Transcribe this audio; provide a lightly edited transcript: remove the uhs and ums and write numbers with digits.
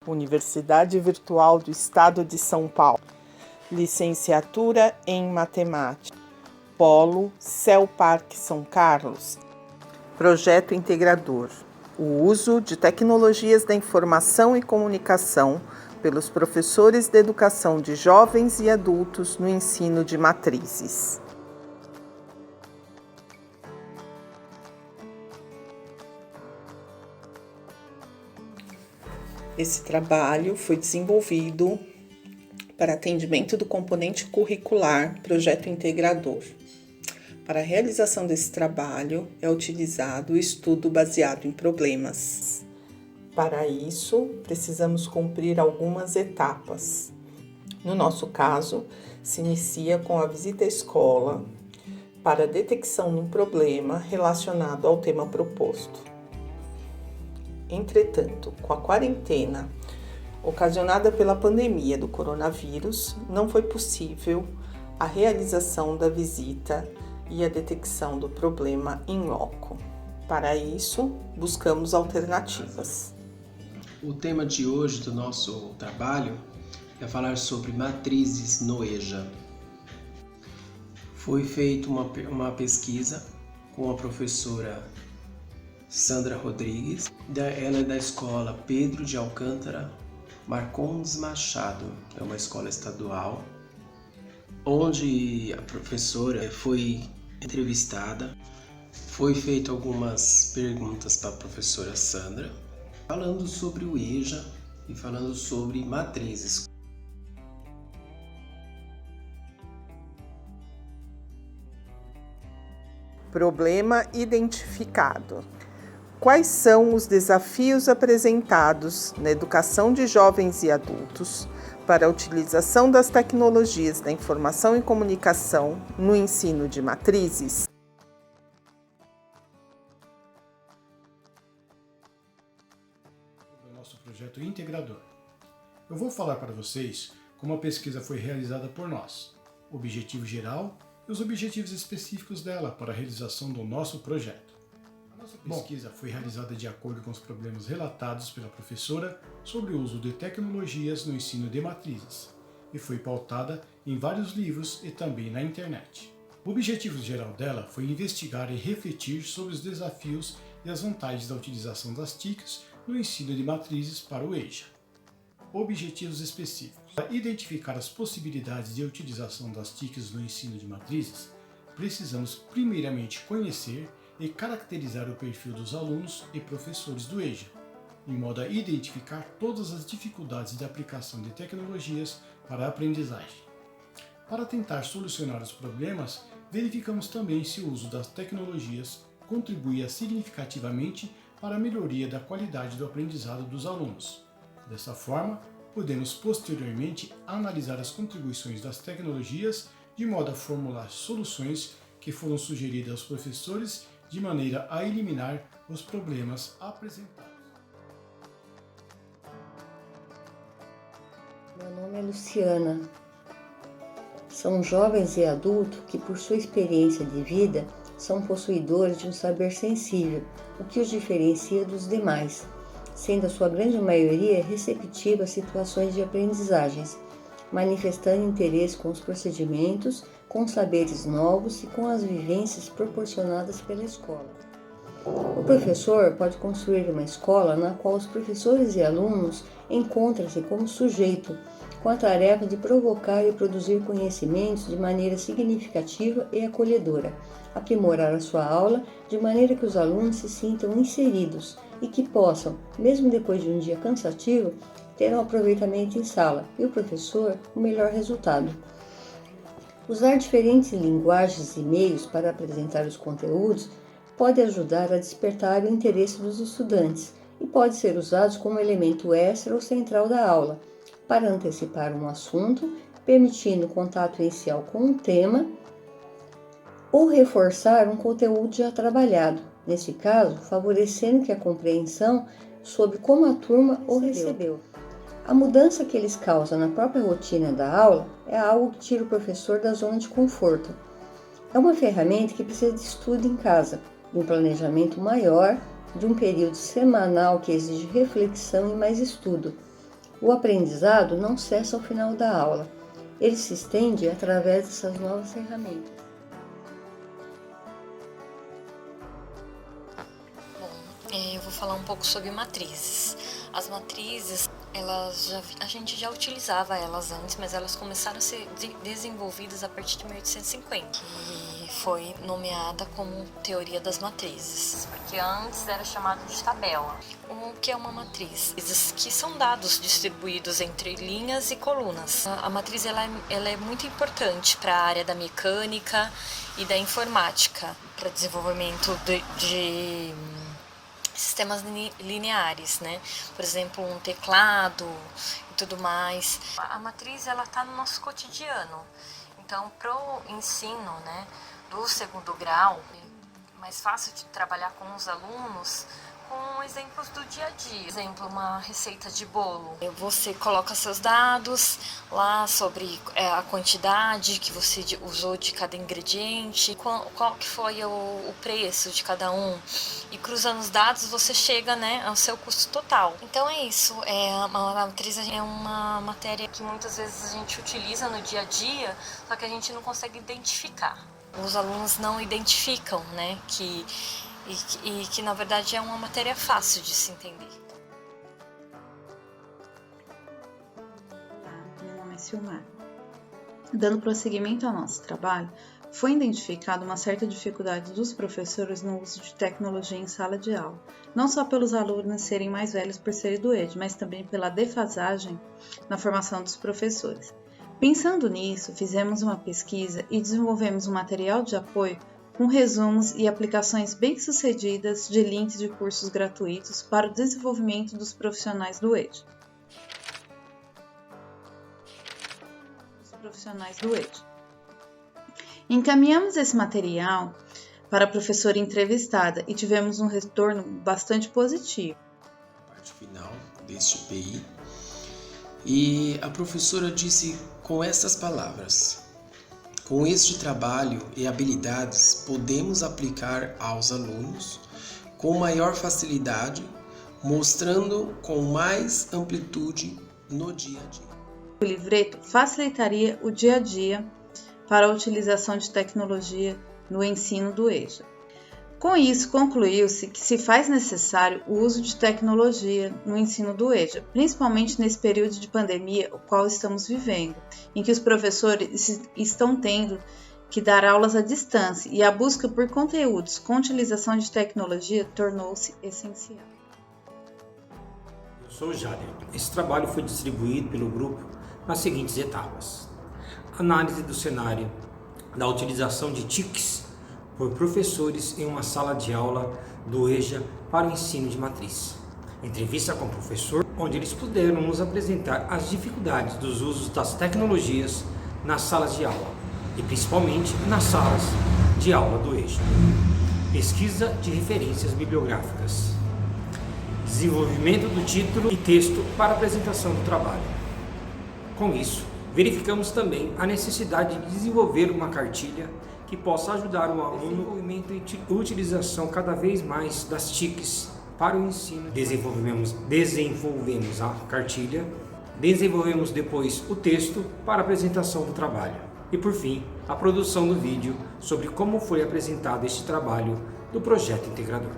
Universidade Virtual do Estado de São Paulo. Licenciatura em Matemática. Polo Céu Parque São Carlos. Projeto integrador. O uso de tecnologias da informação e comunicação pelos professores de educação de jovens e adultos no ensino de matrizes. Esse trabalho foi desenvolvido para atendimento do componente curricular Projeto Integrador. Para a realização desse trabalho, é utilizado o estudo baseado em problemas. Para isso, precisamos cumprir algumas etapas. No nosso caso, se inicia com a visita à escola para a detecção de um problema relacionado ao tema proposto. Entretanto, com a quarentena ocasionada pela pandemia do coronavírus, não foi possível a realização da visita e a detecção do problema em loco. Para isso, buscamos alternativas. O tema de hoje do nosso trabalho é falar sobre matrizes no EJA. Foi feita uma pesquisa com a professora Sandra Rodrigues, ela é da escola Pedro de Alcântara Marcondes Machado, é uma escola estadual, onde a professora foi entrevistada, foi feito algumas perguntas para a professora Sandra, falando sobre o EJA e falando sobre matrizes. Problema identificado. Quais são os desafios apresentados na educação de jovens e adultos para a utilização das tecnologias da informação e comunicação no ensino de matrizes? Nosso projeto integrador. Eu vou falar para vocês como a pesquisa foi realizada por nós, o objetivo geral e os objetivos específicos dela para a realização do nosso projeto. A nossa pesquisa foi realizada de acordo com os problemas relatados pela professora sobre o uso de tecnologias no ensino de matrizes e foi pautada em vários livros e também na internet. O objetivo geral dela foi investigar e refletir sobre os desafios e as vantagens da utilização das TICs no ensino de matrizes para o EJA. Objetivos específicos. Para identificar as possibilidades de utilização das TICs no ensino de matrizes, precisamos primeiramente conhecer e caracterizar o perfil dos alunos e professores do EJA, em modo a identificar todas as dificuldades de aplicação de tecnologias para a aprendizagem. Para tentar solucionar os problemas, verificamos também se o uso das tecnologias contribuía significativamente para a melhoria da qualidade do aprendizado dos alunos. Dessa forma, podemos posteriormente analisar as contribuições das tecnologias de modo a formular soluções que foram sugeridas aos professores de maneira a eliminar os problemas apresentados. Meu nome é Luciana. São jovens e adultos que, por sua experiência de vida, são possuidores de um saber sensível, o que os diferencia dos demais, sendo a sua grande maioria receptiva a situações de aprendizagens, manifestando interesse com os procedimentos, com saberes novos e com as vivências proporcionadas pela escola. O professor pode construir uma escola na qual os professores e alunos encontram-se como sujeito, com a tarefa de provocar e produzir conhecimentos de maneira significativa e acolhedora, aprimorar a sua aula de maneira que os alunos se sintam inseridos e que possam, mesmo depois de um dia cansativo, ter um aproveitamento em sala e o professor o melhor resultado. Usar diferentes linguagens e meios para apresentar os conteúdos pode ajudar a despertar o interesse dos estudantes e pode ser usado como elemento extra ou central da aula, para antecipar um assunto, permitindo contato inicial com um tema ou reforçar um conteúdo já trabalhado, nesse caso, favorecendo que a compreensão sobre como a turma o recebeu. A mudança que eles causam na própria rotina da aula é algo que tira o professor da zona de conforto. É uma ferramenta que precisa de estudo em casa, de um planejamento maior, de um período semanal que exige reflexão e mais estudo. O aprendizado não cessa ao final da aula, ele se estende através dessas novas ferramentas. Eu vou falar um pouco sobre matrizes. As matrizes, a gente já utilizava elas antes, mas elas começaram a ser desenvolvidas a partir de 1850, e foi nomeada como teoria das matrizes, porque antes era chamado de tabela. O que é uma matriz? Que são dados distribuídos entre linhas e colunas. A matriz ela é muito importante para a área da mecânica e da informática, para desenvolvimento de sistemas lineares, né? Por exemplo, um teclado e tudo mais. A matriz ela está no nosso cotidiano. Então, para o ensino, né, do segundo grau, é mais fácil de trabalhar com os alunos com exemplos do dia a dia. Por exemplo, uma receita de bolo. Você coloca seus dados lá sobre a quantidade que você usou de cada ingrediente, qual que foi o preço de cada um. E cruzando os dados você chega, né, ao seu custo total. Então é isso. A matriz é uma matéria que muitas vezes a gente utiliza no dia a dia, só que a gente não consegue identificar. Os alunos não identificam, né, que na verdade é uma matéria fácil de se entender. Olá, meu nome é Silmar. Dando prosseguimento ao nosso trabalho, foi identificada uma certa dificuldade dos professores no uso de tecnologia em sala de aula, não só pelos alunos serem mais velhos por serem do EJA, mas também pela defasagem na formação dos professores. Pensando nisso, fizemos uma pesquisa e desenvolvemos um material de apoio com resumos e aplicações bem-sucedidas de links de cursos gratuitos para o desenvolvimento dos profissionais do EJA. Encaminhamos esse material para a professora entrevistada e tivemos um retorno bastante positivo. Parte final deste PI, e a professora disse com essas palavras: com este trabalho e habilidades, podemos aplicar aos alunos com maior facilidade, mostrando com mais amplitude no dia a dia. O livreto facilitaria o dia a dia para a utilização de tecnologia no ensino do EJA. Com isso, concluiu-se que se faz necessário o uso de tecnologia no ensino do EJA, principalmente nesse período de pandemia, o qual estamos vivendo, em que os professores estão tendo que dar aulas à distância e a busca por conteúdos com utilização de tecnologia tornou-se essencial. Eu sou o Jader. Esse trabalho foi distribuído pelo grupo nas seguintes etapas: análise do cenário da utilização de TICs por professores em uma sala de aula do EJA para o ensino de matriz. Entrevista com o professor, onde eles puderam nos apresentar as dificuldades dos usos das tecnologias nas salas de aula e principalmente nas salas de aula do EJA. Pesquisa de referências bibliográficas. Desenvolvimento do título e texto para apresentação do trabalho. Com isso, verificamos também a necessidade de desenvolver uma cartilha que possa ajudar o aluno no desenvolvimento e utilização cada vez mais das TICs para o ensino. Desenvolvemos a cartilha, desenvolvemos depois o texto para a apresentação do trabalho e, por fim, a produção do vídeo sobre como foi apresentado este trabalho do projeto integrador.